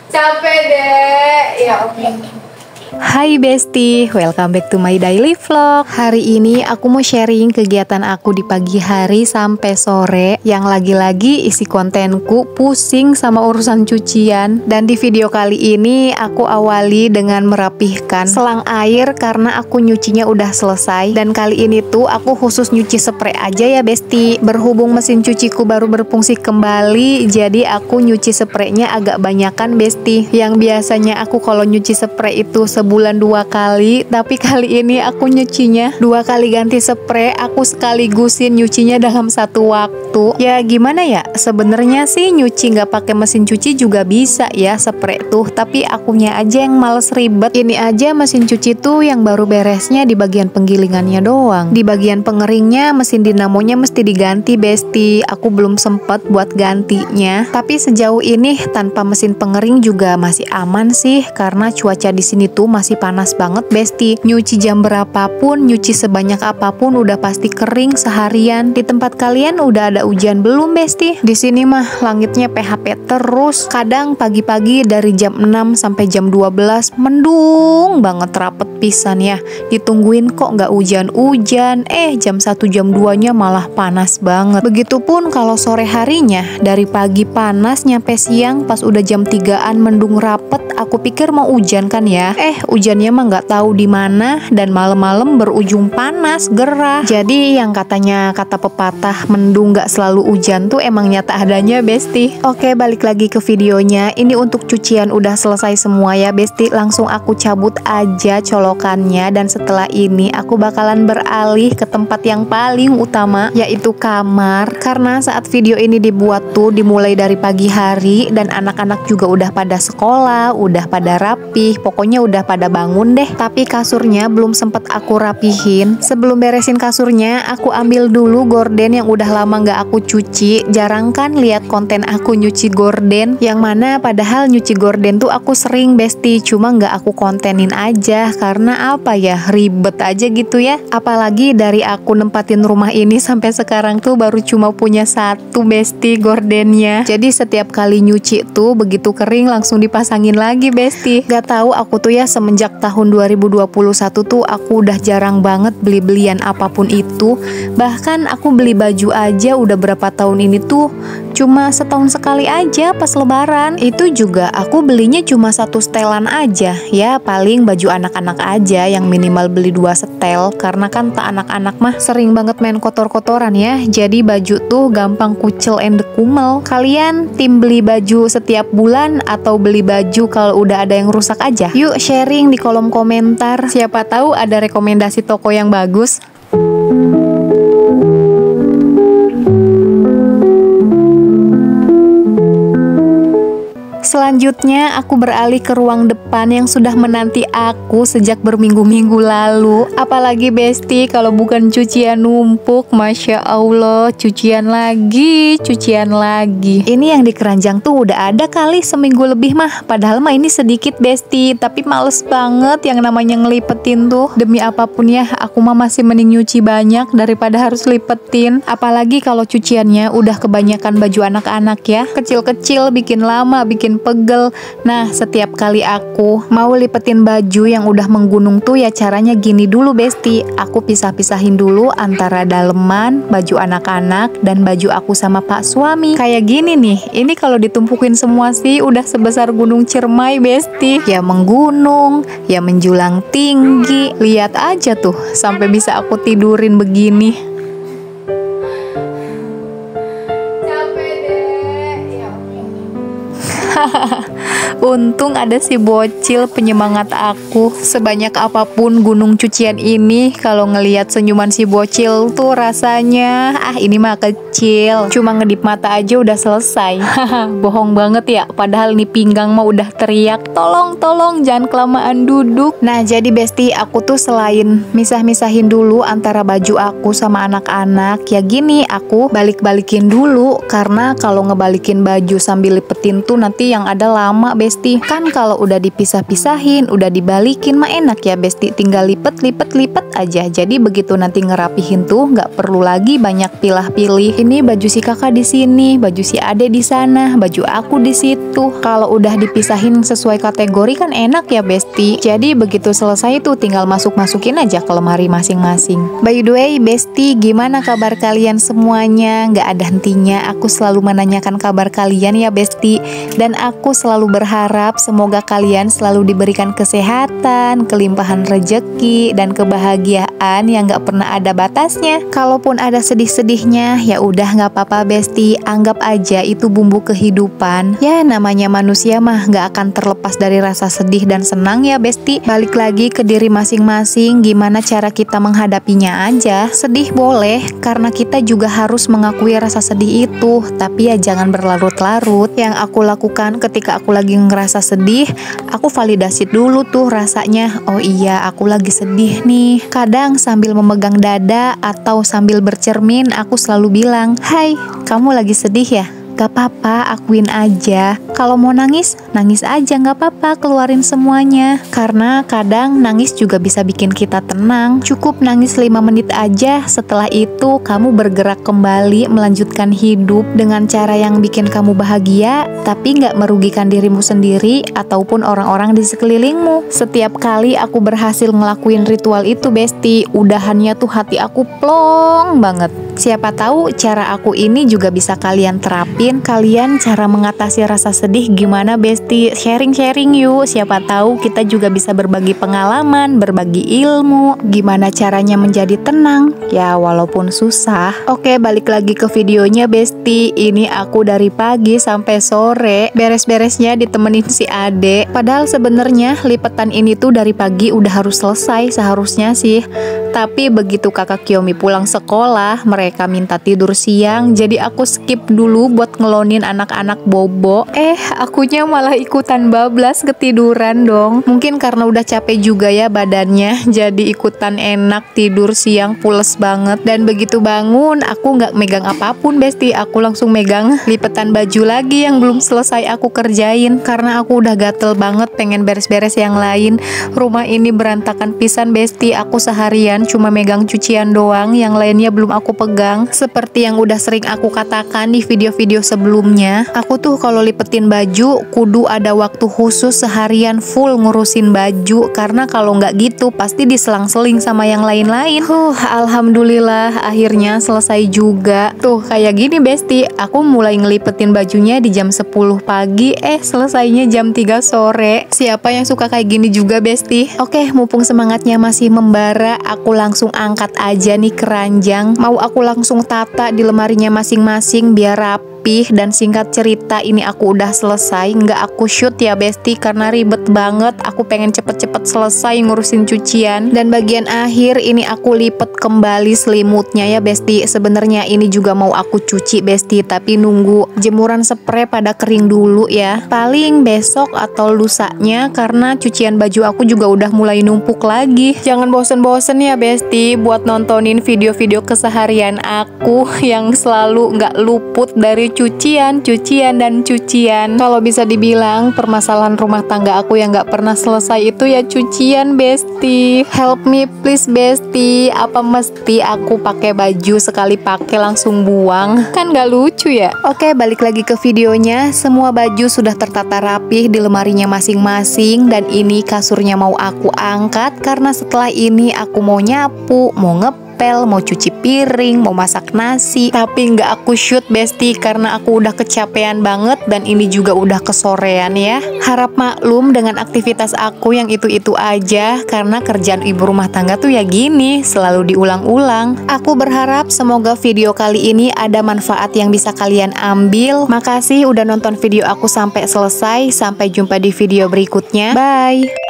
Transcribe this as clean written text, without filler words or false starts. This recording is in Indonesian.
Capek deh. Ya oke. Hai Besti, welcome back to my daily vlog. Hari ini aku mau sharing kegiatan aku di pagi hari sampai sore, yang lagi-lagi isi kontenku pusing sama urusan cucian. Dan di video kali ini aku awali dengan merapihkan selang air karena aku nyucinya udah selesai. Dan kali ini tuh aku khusus nyuci spray aja ya Besti. Berhubung mesin cuciku baru berfungsi kembali, jadi aku nyuci spraynya agak banyakan Besti. Yang biasanya aku kalau nyuci spray itu sebulan 2 kali, tapi kali ini aku nyucinya 2 kali ganti spray. Aku sekaligusin nyucinya dalam satu waktu. Ya gimana ya, sebenarnya sih nyuci nggak pakai mesin cuci juga bisa ya spray tuh, tapi akunya aja yang males ribet. Ini aja mesin cuci tuh yang baru beresnya di bagian penggilingannya doang. Di bagian pengeringnya mesin dinamonya mesti diganti Besti. Aku belum sempet buat gantinya, tapi sejauh ini tanpa mesin pengering juga masih aman sih, karena cuaca di sini tuh masih panas banget Besti. Nyuci jam berapapun, nyuci sebanyak apapun udah pasti kering seharian. Di tempat kalian udah ada hujan belum Besti? Di sini mah langitnya PHP terus. Kadang pagi-pagi dari jam 6 sampai jam 12 mendung banget, rapet pisan ya. Ditungguin kok nggak hujan-hujan. Jam 1 jam 2-nya malah panas banget. Begitupun kalau sore harinya, dari pagi panas nyampe siang pas udah jam 3-an mendung rapet. Aku pikir mau hujan kan ya. Hujannya mah nggak tahu di mana, dan malam-malam berujung panas gerah. Jadi yang katanya kata pepatah mendung nggak selalu hujan tuh emang nyata adanya Besti. Oke, balik lagi ke videonya. Ini untuk cucian udah selesai semua ya Besti. Langsung aku cabut aja colokannya, dan setelah ini aku bakalan beralih ke tempat yang paling utama, yaitu kamar. Karena saat video ini dibuat tuh dimulai dari pagi hari, dan anak-anak juga udah pada sekolah, udah pada rapih, pokoknya udah pada bangun deh. Tapi kasurnya belum sempet aku rapihin. Sebelum beresin kasurnya, aku ambil dulu gorden yang udah lama nggak aku cuci. Jarang kan lihat konten aku nyuci gorden, yang mana padahal nyuci gorden tuh aku sering Besti, cuma nggak aku kontenin aja karena apa ya, ribet aja gitu ya. Apalagi dari aku nempatin rumah ini sampai sekarang tuh baru cuma punya 1 Besti gordennya. Jadi setiap kali nyuci tuh begitu kering langsung dipasangin lagi Besti. Gak tahu aku tuh ya, semenjak tahun 2021 tuh aku udah jarang banget beli-belian apapun itu. Bahkan aku beli baju aja udah berapa tahun ini tuh cuma setahun sekali aja pas lebaran. Itu juga aku belinya cuma 1 setelan aja. Ya paling baju anak-anak aja yang minimal beli 2 setel, karena kan tak anak-anak mah sering banget main kotor-kotoran ya. Jadi baju tuh gampang kucel and kumel. Kalian tim beli baju setiap bulan atau beli baju kalau udah ada yang rusak aja? Yuk sharing di kolom komentar, siapa tahu ada rekomendasi toko yang bagus. Selanjutnya aku beralih ke ruang depan yang sudah menanti aku sejak berminggu-minggu lalu. Apalagi Besti kalau bukan cucian numpuk, Masya Allah, cucian lagi, cucian lagi. Ini yang di keranjang tuh udah ada kali seminggu lebih mah. Padahal mah ini sedikit Besti, tapi males banget yang namanya ngelipetin tuh. Demi apapun ya, aku mah masih mending nyuci banyak daripada harus lipetin. Apalagi kalau cuciannya udah kebanyakan baju anak-anak ya. Kecil-kecil bikin lama, bikin pegel. Nah, setiap kali aku mau lipetin baju yang udah menggunung tuh ya caranya gini dulu Besti. Aku pisah-pisahin dulu antara daleman, baju anak-anak, dan baju aku sama Pak suami. Kayak gini nih. Ini kalau ditumpukin semua sih udah sebesar gunung Ciremai Besti. Ya menggunung, ya menjulang tinggi. Lihat aja tuh sampai bisa aku tidurin begini. Untung ada si bocil penyemangat aku. Sebanyak apapun gunung cucian ini, kalau ngelihat senyuman si bocil tuh rasanya ini mah kecil, cuma ngedip mata aja udah selesai. Bohong banget ya, padahal nih pinggang mah udah teriak, tolong jangan kelamaan duduk. Nah jadi Besti, aku tuh selain misah-misahin dulu antara baju aku sama anak-anak, ya gini, aku balik-balikin dulu. Karena kalau ngebalikin baju sambil lipetin tuh nanti yang ada lama lama Besti. Kan kalau udah dipisah-pisahin, udah dibalikin mah enak ya Besti, tinggal lipet aja. Jadi begitu nanti ngerapihin tuh nggak perlu lagi banyak pilah-pilih. Ini baju si kakak di sini, baju si ade di sana, baju aku di situ. Kalau udah dipisahin sesuai kategori kan enak ya Besti. Jadi begitu selesai tuh tinggal masukin aja ke lemari masing-masing. By the way Besti, gimana kabar kalian semuanya? Nggak ada hentinya aku selalu menanyakan kabar kalian ya Besti. Dan aku selalu berharap semoga kalian selalu diberikan kesehatan, kelimpahan rejeki, dan kebahagiaan yang nggak pernah ada batasnya. Kalaupun ada sedih-sedihnya, ya udah nggak apa-apa Besti, anggap aja itu bumbu kehidupan. Ya namanya manusia mah nggak akan terlepas dari rasa sedih dan senang ya Besti. Balik lagi ke diri masing-masing, gimana cara kita menghadapinya aja. Sedih boleh, karena kita juga harus mengakui rasa sedih itu, tapi ya jangan berlarut-larut. Yang aku lakukan ketika aku lagi ngerasa sedih, aku validasi dulu tuh rasanya. Oh iya, aku lagi sedih nih. Kadang sambil memegang dada atau sambil bercermin, aku selalu bilang, "Hai, kamu lagi sedih ya? Gak apa-apa, akuin aja. Kalau mau nangis, nangis aja, gak apa-apa, keluarin semuanya." Karena kadang nangis juga bisa bikin kita tenang. Cukup nangis 5 menit aja, setelah itu kamu bergerak kembali melanjutkan hidup dengan cara yang bikin kamu bahagia, tapi gak merugikan dirimu sendiri ataupun orang-orang di sekelilingmu. Setiap kali aku berhasil ngelakuin ritual itu Besti, udahannya tuh hati aku plong banget. Siapa tahu cara aku ini juga bisa kalian terapin. Kalian cara mengatasi rasa sedih gimana Besti? Sharing-sharing yuk, siapa tahu kita juga bisa berbagi pengalaman, berbagi ilmu, gimana caranya menjadi tenang ya walaupun susah. Oke, balik lagi ke videonya Besti. Ini aku dari pagi sampai sore beres-beresnya ditemenin si ade. Padahal sebenarnya lipetan ini tuh dari pagi udah harus selesai seharusnya sih. Tapi begitu kakak Kiyomi pulang sekolah, mereka minta tidur siang, jadi aku skip dulu buat ngelonin anak-anak bobo. Akunya malah ikutan bablas ketiduran dong. Mungkin karena udah capek juga ya badannya, jadi ikutan enak tidur siang pules banget. Dan begitu bangun, aku nggak megang apapun Besti, aku langsung megang lipetan baju lagi yang belum selesai aku kerjain. Karena aku udah gatel banget pengen beres-beres yang lain. Rumah ini berantakan pisan Besti, aku seharian cuma megang cucian doang, yang lainnya belum aku pegang. Seperti yang udah sering aku katakan di video-video sebelumnya, aku tuh kalau lipetin baju kudu ada waktu khusus seharian full ngurusin baju, karena kalau nggak gitu pasti diselang-seling sama yang lain-lain. Alhamdulillah akhirnya selesai juga. Tuh kayak gini Besti, aku mulai ngelipetin bajunya di jam 10 pagi, selesainya jam 3 sore. Siapa yang suka kayak gini juga Besti? Oke, mumpung semangatnya masih membara, aku langsung angkat aja nih keranjang. Mau aku langsung tata di lemarinya masing-masing biar rapi. Dan singkat cerita ini aku udah selesai. Nggak aku shoot ya Besti karena ribet banget. Aku pengen cepet-cepet selesai ngurusin cucian. Dan bagian akhir ini aku lipet kembali selimutnya ya Besti. Sebenarnya ini juga mau aku cuci Besti, tapi nunggu jemuran spray pada kering dulu ya. Paling besok atau lusanya, karena cucian baju aku juga udah mulai numpuk lagi. Jangan bosen-bosen ya Besti buat nontonin video-video keseharian aku yang selalu nggak luput dari cucian. Kalau bisa dibilang permasalahan rumah tangga aku yang nggak pernah selesai itu ya cucian Besti. Help me please Besti. Apa mesti aku pakai baju sekali pakai langsung buang? Kan nggak lucu ya. Oke, balik lagi ke videonya. Semua baju sudah tertata rapih di lemarinya masing-masing, dan ini kasurnya mau aku angkat karena setelah ini aku mau nyapu, mau mau cuci piring, mau masak nasi. Tapi nggak aku shoot Besti karena aku udah kecapean banget dan ini juga udah kesorean ya. Harap maklum dengan aktivitas aku yang itu-itu aja, karena kerjaan ibu rumah tangga tuh ya gini, selalu diulang-ulang. Aku berharap semoga video kali ini ada manfaat yang bisa kalian ambil. Makasih udah nonton video aku sampai selesai. Sampai jumpa di video berikutnya. Bye.